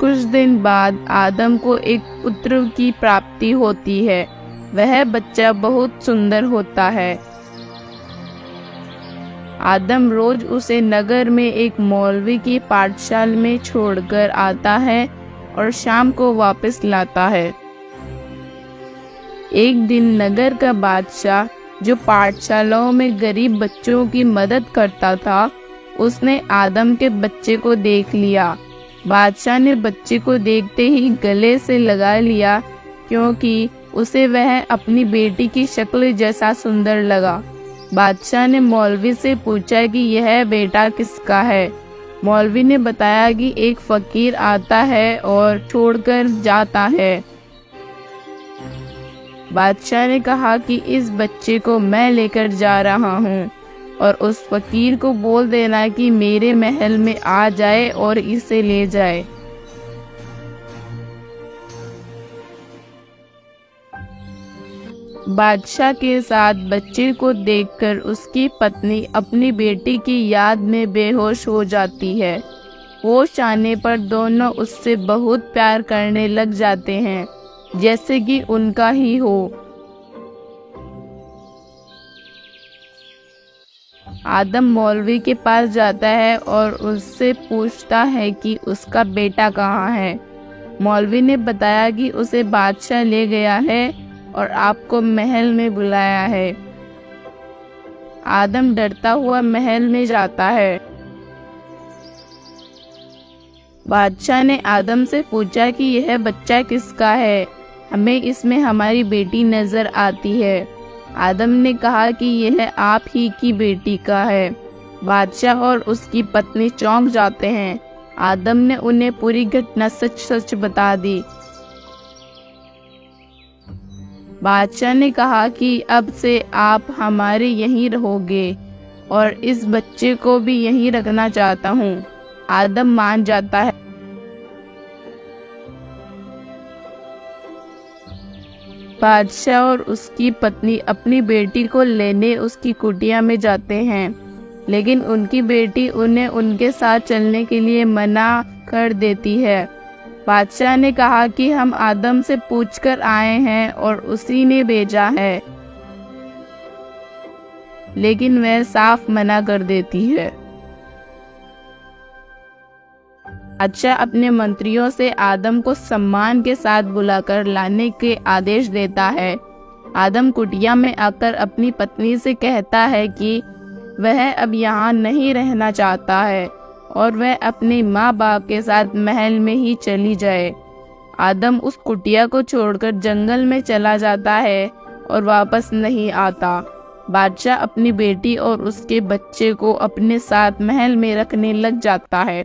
कुछ दिन बाद आदम को एक पुत्र की प्राप्ति होती है। वह बच्चा बहुत सुंदर होता है। आदम रोज उसे नगर में एक मौलवी की पाठशाला में छोड़कर आता है और शाम को वापस लाता है। एक दिन नगर का बादशाह, जो पाठशालाओं में गरीब बच्चों की मदद करता था, उसने आदम के बच्चे को देख लिया। बादशाह ने बच्चे को देखते ही गले से लगा लिया, क्योंकि उसे वह अपनी बेटी की शक्ल जैसा सुंदर लगा। बादशाह ने मौलवी से पूछा कि यह बेटा किसका है। मौलवी ने बताया कि एक फकीर आता है और छोड़कर जाता है। बादशाह ने कहा कि इस बच्चे को मैं लेकर जा रहा हूँ और उस फकीर को बोल देना कि मेरे महल में आ जाए और इसे ले जाए। बादशाह के साथ बच्चे को देखकर उसकी पत्नी अपनी बेटी की याद में बेहोश हो जाती है। होश आने पर दोनों उससे बहुत प्यार करने लग जाते हैं, जैसे कि उनका ही हो। आदम मौलवी के पास जाता है और उससे पूछता है कि उसका बेटा कहाँ है। मौलवी ने बताया कि उसे बादशाह ले गया है और आपको महल में बुलाया है। आदम डरता हुआ महल में जाता है। बादशाह ने आदम से पूछा कि यह बच्चा किसका है, हमें इसमें हमारी बेटी नजर आती है। आदम ने कहा कि यह आप ही की बेटी का है। बादशाह और उसकी पत्नी चौंक जाते हैं। आदम ने उन्हें पूरी घटना सच सच बता दी। बादशाह ने कहा कि अब से आप हमारे यहीं रहोगे और इस बच्चे को भी यहीं रखना चाहता हूँ। आदम मान जाता है। बादशाह और उसकी पत्नी अपनी बेटी को लेने उसकी कुटिया में जाते हैं, लेकिन उनकी बेटी उन्हें उनके साथ चलने के लिए मना कर देती है। बादशाह ने कहा कि हम आदम से पूछकर आए हैं और उसी ने भेजा है, लेकिन वह साफ मना कर देती है। बादशाह अपने मंत्रियों से आदम को सम्मान के साथ बुलाकर लाने के आदेश देता है। आदम कुटिया में आकर अपनी पत्नी से कहता है कि वह अब यहाँ नहीं रहना चाहता है और वह अपने माँ बाप के साथ महल में ही चली जाए। आदम उस कुटिया को छोड़कर जंगल में चला जाता है और वापस नहीं आता। बादशाह अपनी बेटी और उसके बच्चे को अपने साथ महल में रखने लग जाता है।